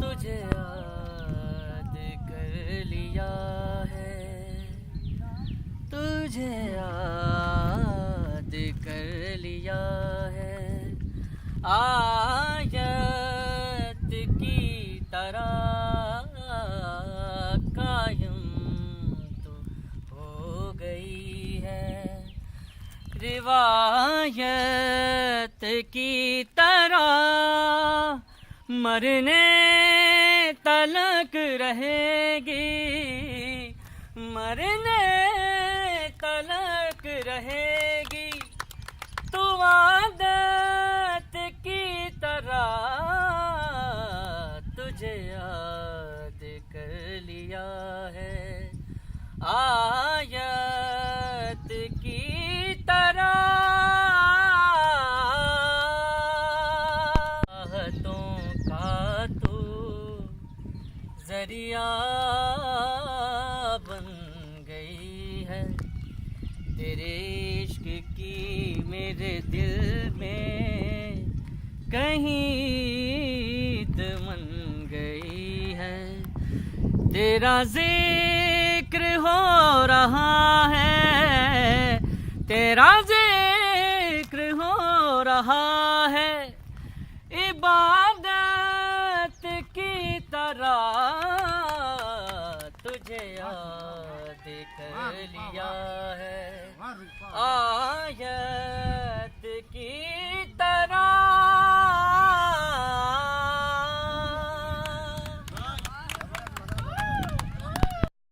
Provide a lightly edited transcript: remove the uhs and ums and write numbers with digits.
तुझे याद कर लिया है, तुझे याद कर लिया है। आयत की तरह कायम तो हो गई है, रिवायत की तरह मरने तलक रहेगी, मरने तलक रहेगी। तू आदत की तरह तुझे याद कर लिया है, आयत की तरह। बातों का तू जरिया बन गई है, तेरे इश्क की मेरे दिल में कहीं दमन गई है। तेरा जिक्र हो रहा है, तेरा जिक्र हो रहा है, इबादत की तरह तुझे याद कर लिया है। आया